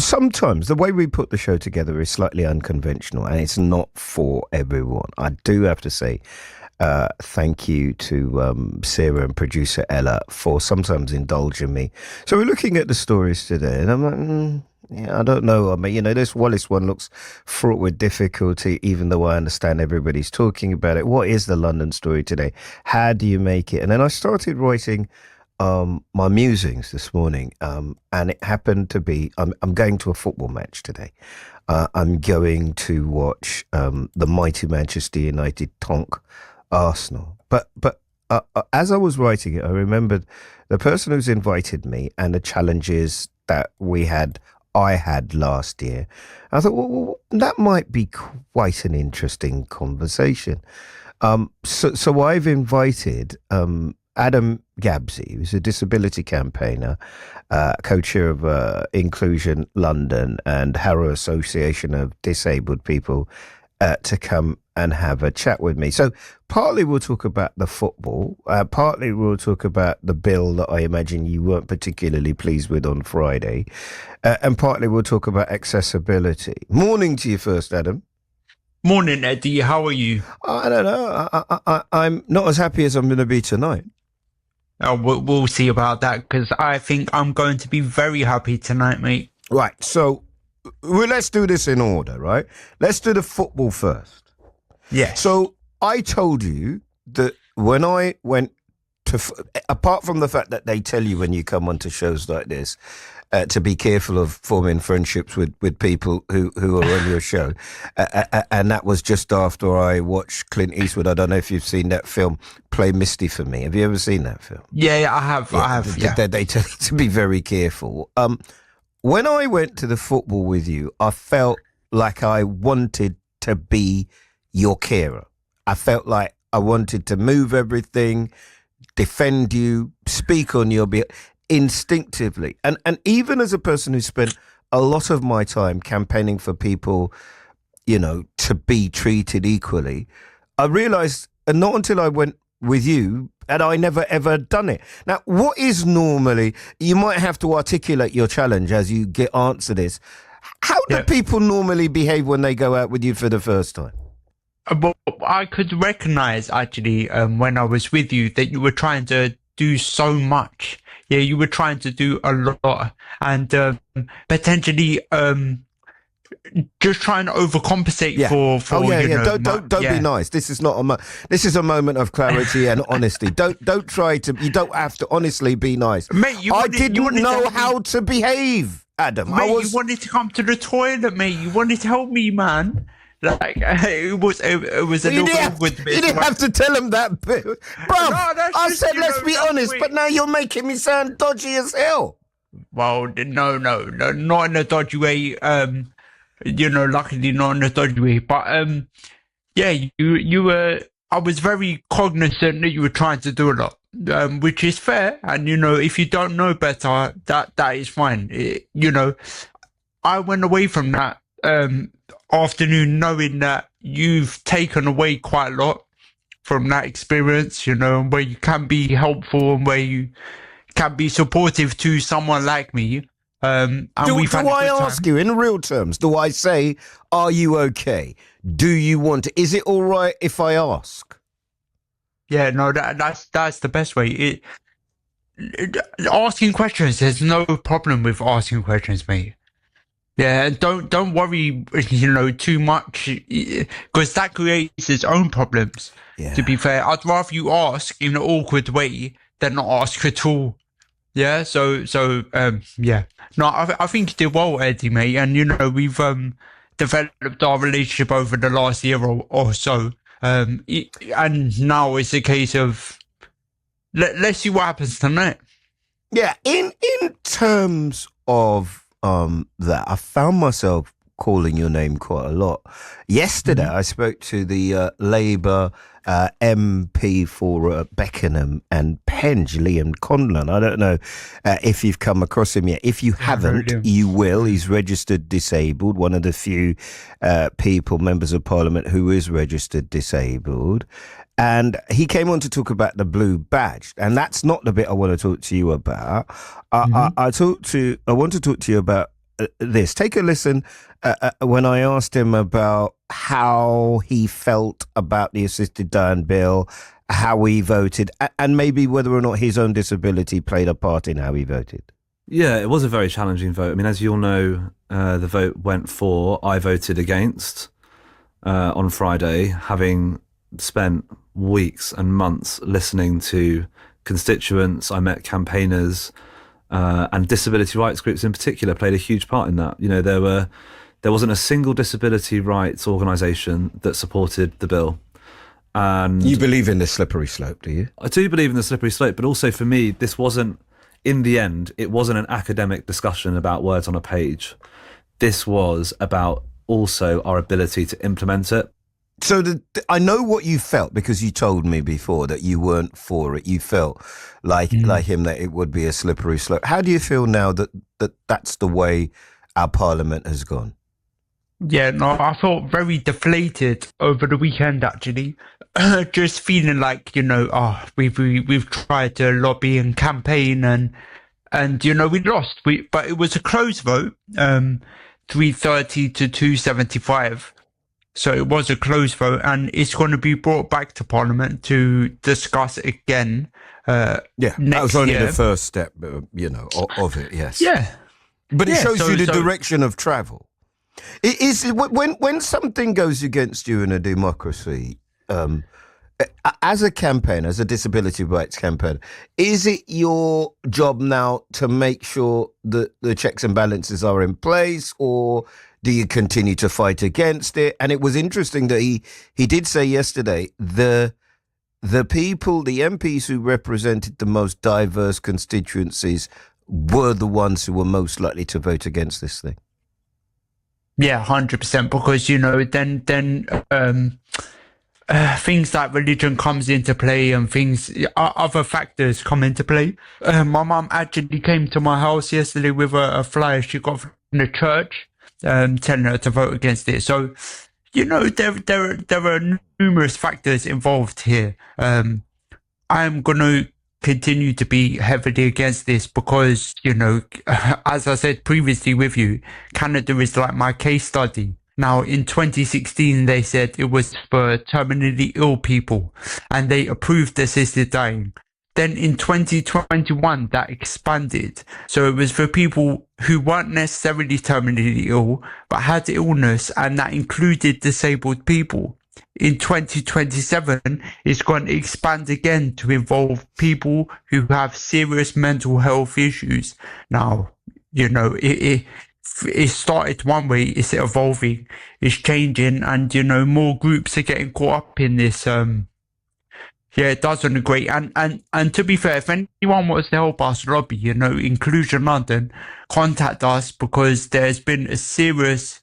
Sometimes the way we put the show together is slightly unconventional, and it's not for everyone. I do have to say thank you to Sarah and producer Ella for sometimes indulging me. So we're looking at the stories today, and I'm like, yeah, I don't know. I mean, this Wallace one looks fraught with difficulty, even though I understand everybody's talking about it. What is the London story today? How do you make it? And then I started writing my musings this morning, and it happened to be I'm going to a football match today. I'm going to watch the mighty Manchester United tonk Arsenal. But as I was writing it, I remembered the person who's invited me and the challenges that I had last year. I thought, well, that might be quite an interesting conversation. So I've invited Adam Gabsi, who's a disability campaigner, co-chair of Inclusion London and Harrow Association of Disabled People, to come and have a chat with me. So partly we'll talk about the football, partly we'll talk about the bill that I imagine you weren't particularly pleased with on Friday, and partly we'll talk about accessibility. Morning to you first, Adam. Morning, Eddie. How are you? I don't know. I'm not as happy as I'm going to be tonight. We'll see about that, because I think I'm going to be very happy tonight, mate. Right, so let's do this in order, right? Let's do the football first. Yeah. So I told you that when I went to, apart from the fact that they tell you when you come onto shows like this, to be careful of forming friendships with people who are on your show. And that was just after I watched Clint Eastwood. I don't know if you've seen that film, Play Misty for Me. Have you ever seen that film? Yeah, I have. Yeah, I have. Yeah. They tell you to be very careful. When I went to the football with you, I felt like I wanted to be your carer. I felt like I wanted to move everything, defend you, speak on your behalf. Instinctively, and even as a person who spent a lot of my time campaigning for people, to be treated equally, I realized, and not until I went with you, had I never ever done it. Now, what is normally, you might have to articulate your challenge as you get answer this. How do people normally behave when they go out with you for the first time? Well, I could recognize actually when I was with you that you were trying to do so much. Yeah, you were trying to do a lot, and potentially just trying to overcompensate for. Oh yeah. Don't be nice. This is not this is a moment of clarity and honesty. Don't try to. You don't have to honestly be nice. Mate, I didn't know how to behave, Adam. Mate, you wanted to come to the toilet, mate. You wanted to help me, man. Like it was a little awkward bit. You didn't have to tell him that bit, bro. I said let's be honest, but now you're making me sound dodgy as hell. Well, no, not in a dodgy way. Luckily not in a dodgy way. But yeah, you were. I was very cognizant that you were trying to do a lot, which is fair. And if you don't know better, that is fine. I went away from that afternoon knowing that you've taken away quite a lot from that experience, where you can be helpful and where you can be supportive to someone like me. And do I ask you in real terms? Do I say, "Are you okay? Do you want to? Is it all right if I ask?" Yeah, no, that's the best way. Asking questions. There's no problem with asking questions, mate. Yeah, don't worry, too much, because that creates its own problems. Yeah. To be fair, I'd rather you ask in an awkward way than not ask at all. Yeah, so yeah. No, I think you did well, Eddie, mate, and we've developed our relationship over the last year or so, and now it's a case of let's see what happens tonight. Yeah, in terms of that, I found myself calling your name quite a lot. Yesterday, I spoke to the Labour MP for Beckenham and Penge, Liam Conlon. I don't know if you've come across him yet. If you haven't, you will. He's registered disabled, one of the few members of Parliament who is registered disabled. And he came on to talk about the blue badge, and that's not the bit I want to talk to you about. I want to talk to you about this. Take a listen when I asked him about how he felt about the assisted dying bill, how he voted, and maybe whether or not his own disability played a part in how he voted. Yeah, it was a very challenging vote. I mean, as you all know, the vote went for. I voted against on Friday, having spent weeks and months listening to constituents. I met campaigners, and disability rights groups in particular played a huge part in that. You know, there wasn't a single disability rights organisation that supported the bill. And you believe in the slippery slope, do you? I do believe in the slippery slope, but also for me, this wasn't, in the end, it wasn't an academic discussion about words on a page. This was about also our ability to implement it. So I know what you felt, because you told me before that you weren't for it. You felt like him, that it would be a slippery slope. How do you feel now that that's the way our parliament has gone? Yeah, no, I felt very deflated over the weekend, actually. Just feeling like, you know, we've tried to lobby and campaign and you know, we lost. But it was a close vote, 330 to 275. So it was a close vote, and it's going to be brought back to Parliament to discuss again. That was only the first step, you know, of it. Yes. Yeah. But it shows you the direction of travel. It is when something goes against you in a democracy, as a campaigner, as a disability rights campaigner, is it your job now to make sure that the checks and balances are in place, or do you continue to fight against it? And it was interesting that he did say yesterday the people, the MPs who represented the most diverse constituencies were the ones who were most likely to vote against this thing. Yeah, 100%. Because, you know, then things like religion comes into play, and other factors come into play. My mum actually came to my house yesterday with a flyer she got from the church, telling her to vote against it. So, you know, there are numerous factors involved here. I'm going to continue to be heavily against this because, you know, as I said previously with you, Canada is like my case study. Now, in 2016, they said it was for terminally ill people, and they approved assisted dying. Then in 2021, that expanded. So it was for people who weren't necessarily terminally ill, but had illness, and that included disabled people. In 2027, it's going to expand again to involve people who have serious mental health issues. Now, you know, it started one way, it's evolving, it's changing, and, you know, more groups are getting caught up in this. Yeah, it does sound great. And to be fair, if anyone wants to help us lobby, you know, Inclusion London, contact us, because there's been a serious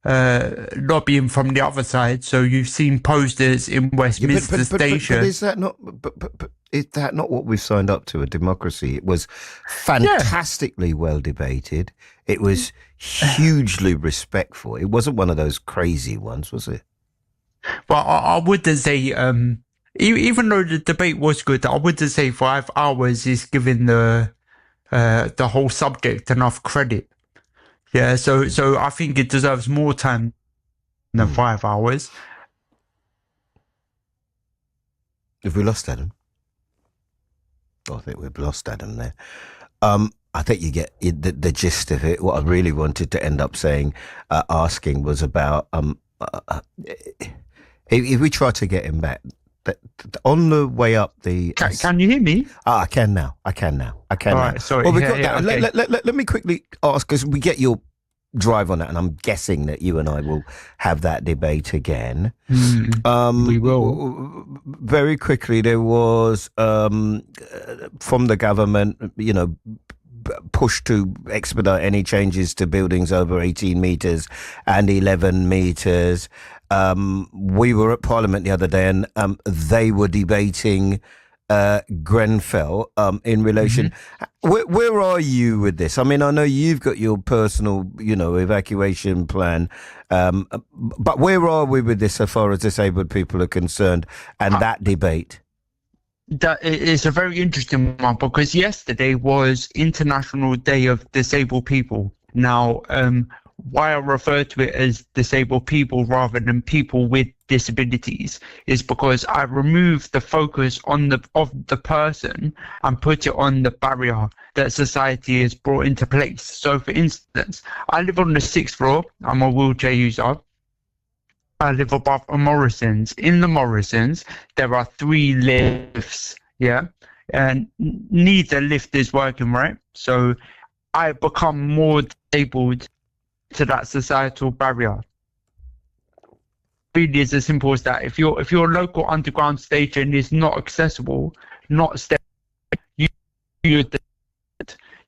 lobbying from the other side. So you've seen posters in Westminster Station. But is that not? But is that not what we've signed up to? A democracy. It was fantastically well debated. It was hugely respectful. It wasn't one of those crazy ones, was it? Well, I wouldn't say. Even though the debate was good, I wouldn't say 5 hours is giving the whole subject enough credit. Yeah, so I think it deserves more time than 5 hours. Have we lost Adam? Oh, I think we've lost Adam there. I think you get the gist of it. What I really wanted to end up asking was about if we try to get him back. On the way up the... Can you hear me? I can now. All right, sorry. Well, okay. Let me quickly ask, because we get your drive on that, and I'm guessing that you and I will have that debate again. We will. Very quickly, there was, from the government, you know, push to expedite any changes to buildings over 18 metres and 11 metres. We were at Parliament the other day, and they were debating Grenfell in relation. Where are you with this? I mean, I know you've got your personal, you know, evacuation plan, but where are we with this as far as disabled people are concerned, and that debate? That is a very interesting one, because yesterday was International Day of Disabled People. Now, why I refer to it as disabled people rather than people with disabilities is because I remove the focus on of the person and put it on the barrier that society has brought into place. So, for instance, I live on the 6th floor. I'm a wheelchair user. I live above a Morrison's. In the Morrison's, there are 3 lifts, yeah? And neither lift is working, right? So I become more disabled to that societal barrier. Really is as simple as that. If your local underground station is not accessible, not step, you're dead.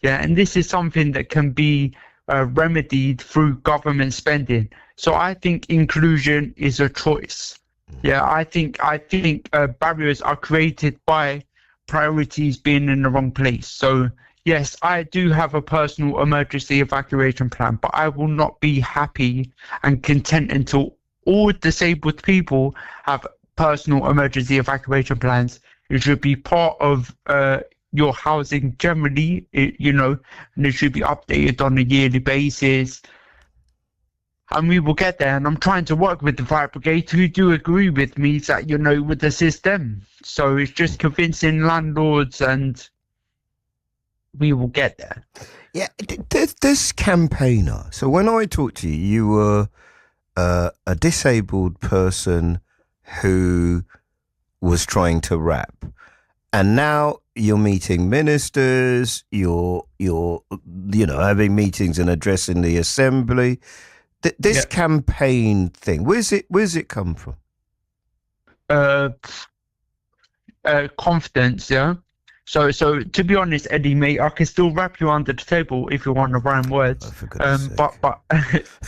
Yeah, and this is something that can be remedied through government spending. So I think inclusion is a choice. Yeah, I think barriers are created by priorities being in the wrong place. So yes, I do have a personal emergency evacuation plan, but I will not be happy and content until all disabled people have personal emergency evacuation plans. It should be part of your housing generally, and it should be updated on a yearly basis. And we will get there. And I'm trying to work with the fire brigade who do agree with me that, with the system. So it's just convincing landlords and we will get there. Yeah, this campaigner. So when I talked to you, you were a disabled person who was trying to rap. And now you're meeting ministers, you're having meetings and addressing the assembly. This campaign thing, where's it come from? Confidence, yeah. So to be honest, Eddie, mate, I can still rap you under the table if you want to rhyme words. But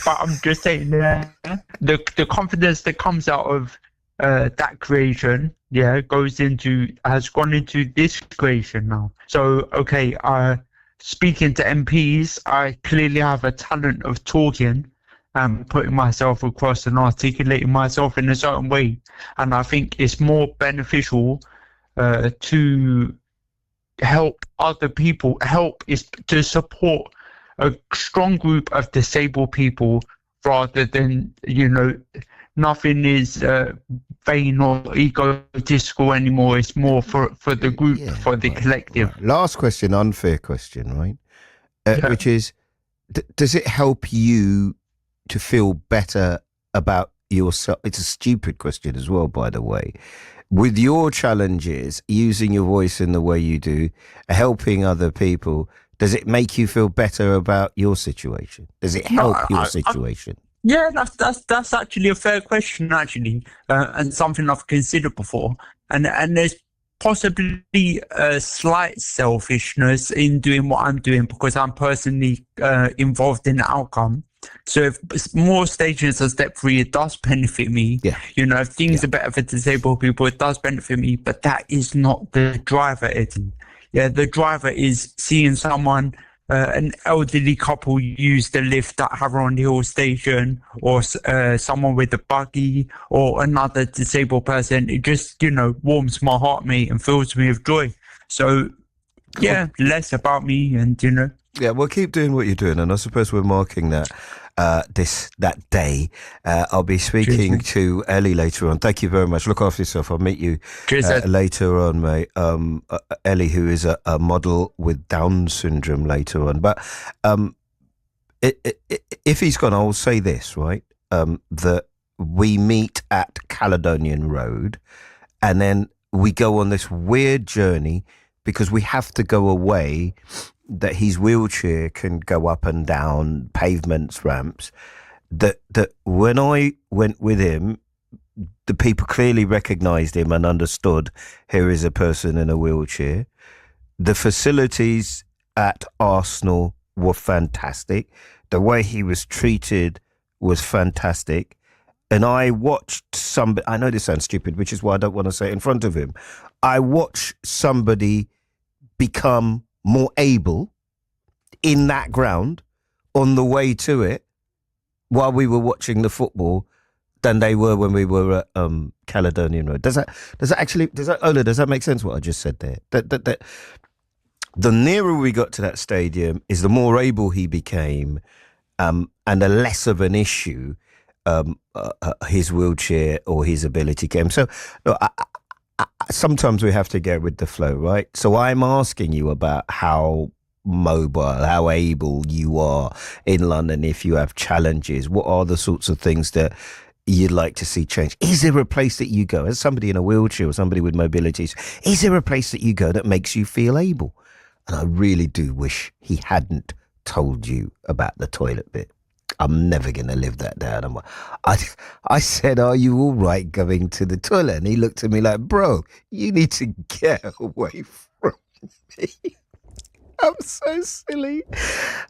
I'm just saying, the confidence that comes out of that creation, has gone into this creation now. So okay, speaking to MPs, I clearly have a talent of talking and putting myself across and articulating myself in a certain way, and I think it's more beneficial to help other people. Help is to support a strong group of disabled people rather than, nothing is vain or egotistical anymore. It's more for the group, for the collective. Right. Last question, unfair question, right? Which is, does it help you to feel better about yourself? It's a stupid question as well, by the way. With your challenges, using your voice in the way you do, helping other people, does it make you feel better about your situation? Does it help your situation? Yeah, that's actually a fair question, actually, and something I've considered before. And there's possibly a slight selfishness in doing what I'm doing because I'm personally involved in the outcome. So if more stations are step-free, it does benefit me. Yeah. If things are better for disabled people, it does benefit me. But that is not the driver, Eddie. Yeah, the driver is seeing someone, an elderly couple, use the lift at Harrow Hill station, or someone with a buggy, or another disabled person. It just, warms my heart, mate, and fills me with joy. So, less about me, and Yeah, well, keep doing what you're doing, and I suppose we're marking that that day. I'll be speaking to Ellie later on. Thank you very much. Look after yourself. I'll meet you later on, mate. Ellie, who is a model with Down syndrome, later on. But if he's gone, I'll say this, right? That we meet at Caledonian Road, and then we go on this weird journey because we have to go away, that his wheelchair can go up and down pavements, ramps, that when I went with him, the people clearly recognised him and understood here is a person in a wheelchair. The facilities at Arsenal were fantastic. The way he was treated was fantastic. And I watched somebody, I know this sounds stupid, which is why I don't want to say it in front of him. I watched somebody become more able in that ground on the way to it while we were watching the football than they were when we were at Caledonian Road. Does that make sense what I just said there? That the nearer we got to that stadium is the more able he became, and the less of an issue his wheelchair or his ability came. So look, sometimes we have to go with the flow, right? So I'm asking you about how mobile, how able you are in London. If you have challenges, what are the sorts of things that you'd like to see change? Is there a place that you go, as somebody in a wheelchair or somebody with mobilities, is there a place that you go that makes you feel able? And I really do wish he hadn't told you about the toilet bit. I'm never going to live that down. I said, are you all right going to the toilet? And he looked at me like, bro, you need to get away from me. I'm so silly.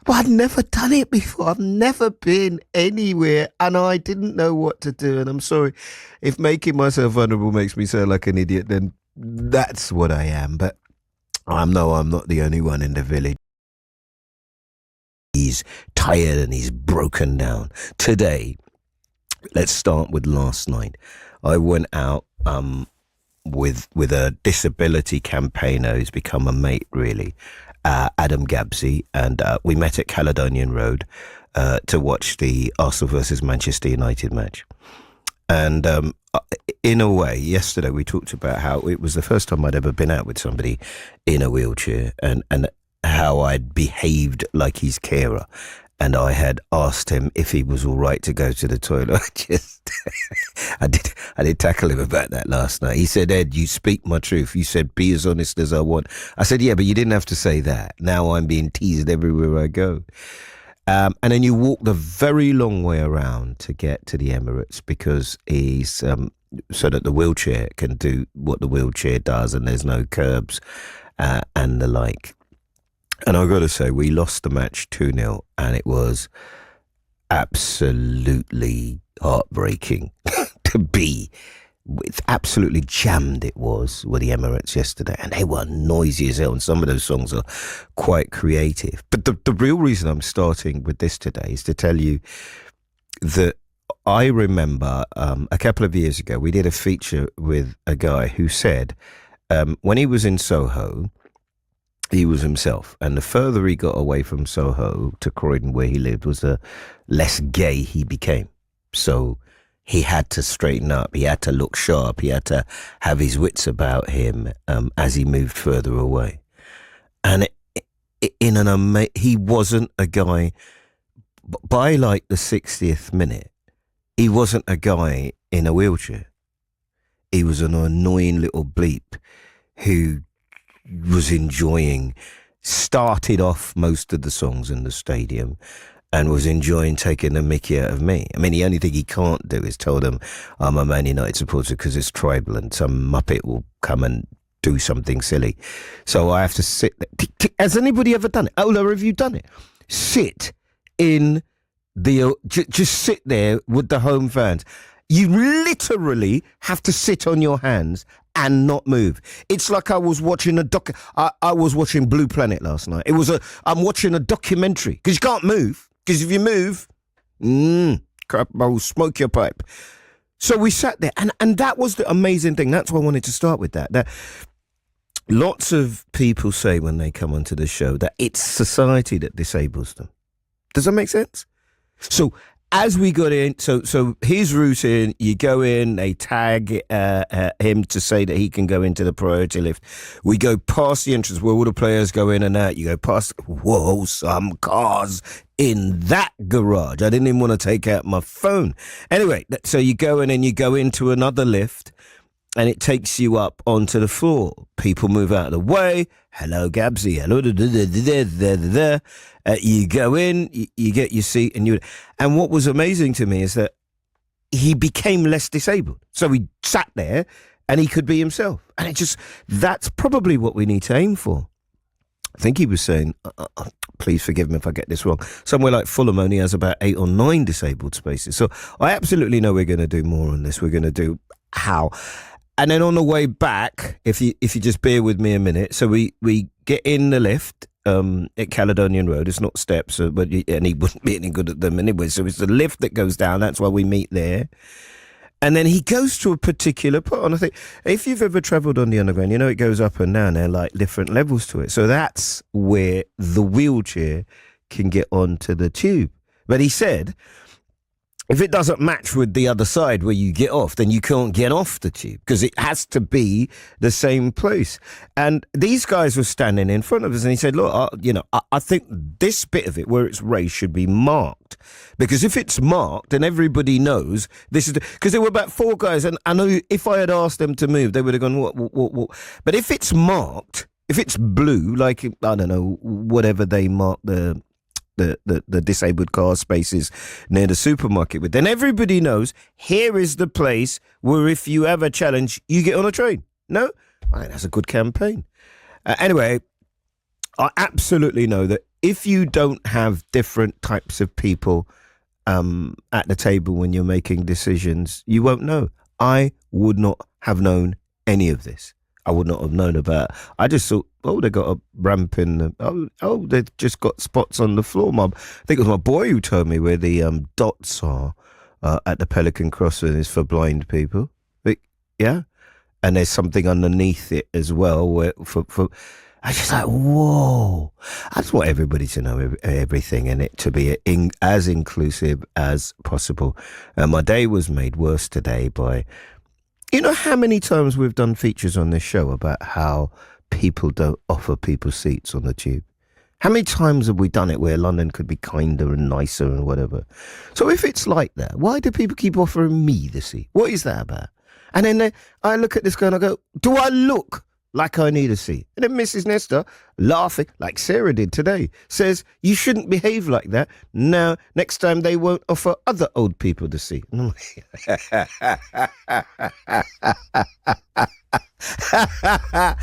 But I'd never done it before. I've never been anywhere and I didn't know what to do. And I'm sorry if making myself vulnerable makes me sound like an idiot, then that's what I am. But I know I'm not the only one in the village. He's tired and he's broken down. Today, let's start with last night. I went out with a disability campaigner who's become a mate, really, Adam Gabsi, and we met at Caledonian Road to watch the Arsenal versus Manchester United match. And in a way, yesterday we talked about how it was the first time I'd ever been out with somebody in a wheelchair, and how I'd behaved like his carer. And I had asked him if he was all right to go to the toilet. I did tackle him about that last night. He said, Ed, you speak my truth. You said, be as honest as I want. I said, yeah, but you didn't have to say that. Now I'm being teased everywhere I go. And then you walk the very long way around to get to the Emirates, because he's so that the wheelchair can do what the wheelchair does and there's no curbs and the like. And I've got to say, we lost the match 2-0, and it was absolutely heartbreaking to be with. Absolutely jammed it was with the Emirates yesterday, and they were noisy as hell, and some of those songs are quite creative. But the real reason I'm starting with this today is to tell you that I remember a couple of years ago, we did a feature with a guy who said when he was in Soho, he was himself, and the further he got away from Soho to Croydon, where he lived, was the less gay he became. So he had to straighten up, he had to look sharp, he had to have his wits about him as he moved further away. And he wasn't a guy, by like the 60th minute, he wasn't a guy in a wheelchair. He was an annoying little bleep who was enjoying, started off most of the songs in the stadium and was enjoying taking the mickey out of me. I mean, the only thing he can't do is tell them I'm a Man United supporter because it's tribal and some muppet will come and do something silly. So I have to sit there. Has anybody ever done it? Ola, have you done it? Sit in the, just sit there with the home fans. You literally have to sit on your hands and not move. It's like I was watching I was watching Blue Planet last night. I'm watching a documentary, because you can't move, because if you move, crap, I will smoke your pipe. So we sat there, and that was the amazing thing. That's why I wanted to start with that lots of people say when they come onto the show that it's society that disables them. Does that make sense? So as we got in, so his route in, you go in, they tag him to say that he can go into the priority lift. We go past the entrance where all the players go in and out. You go past, whoa, some cars in that garage. I didn't even want to take out my phone. Anyway, so you go in and you go into another lift, and it takes you up onto the floor. People move out of the way. Hello, Gabsi. Hello. You go in, you get your seat, and what was amazing to me is that he became less disabled. So he sat there and he could be himself. And that's probably what we need to aim for. I think he was saying, please forgive me if I get this wrong, somewhere like Fulham only has about 8 or 9 disabled spaces. So I absolutely know we're going to do more on this. We're going to do how. And then on the way back, if you just bear with me a minute, so we get in the lift at Caledonian Road. It's not steps, and he wouldn't be any good at them anyway. So it's the lift that goes down. That's why we meet there. And then he goes to a particular part. And I think if you've ever travelled on the underground, you know it goes up and down. There are like different levels to it. So that's where the wheelchair can get onto the tube. But he said, if it doesn't match with the other side where you get off, then you can't get off the tube because it has to be the same place. And these guys were standing in front of us and he said, look, I think this bit of it where it's raised should be marked, because if it's marked then everybody knows this is because there were about 4 guys, and I know if I had asked them to move, they would have gone, what? But if it's marked, if it's blue, like, I don't know, whatever they mark the disabled car spaces near the supermarket with, then everybody knows here is the place where if you have a challenge, you get on a train. No? I think that's a good campaign. Anyway, I absolutely know that if you don't have different types of people at the table when you're making decisions, you won't know. I would not have known any of this. I would not have known about. I just thought, they got a ramp in the. They just got spots on the floor. I think it was my boy who told me where the dots are at the Pelican Crossing is for blind people. But, yeah, and there's something underneath it as well where for. I was just like, whoa! I just want everybody to know everything and it to be as inclusive as possible. My day was made worse today by. You know how many times we've done features on this show about how people don't offer people seats on the tube? How many times have we done it where London could be kinder and nicer and whatever? So if it's like that, why do people keep offering me the seat? What is that about? And then I look at this guy and I go, do I look like I need a seat? And then Mrs. Nestor, laughing, like Sarah did today, says, you shouldn't behave like that. Now, next time they won't offer other old people the seat. And I'm like,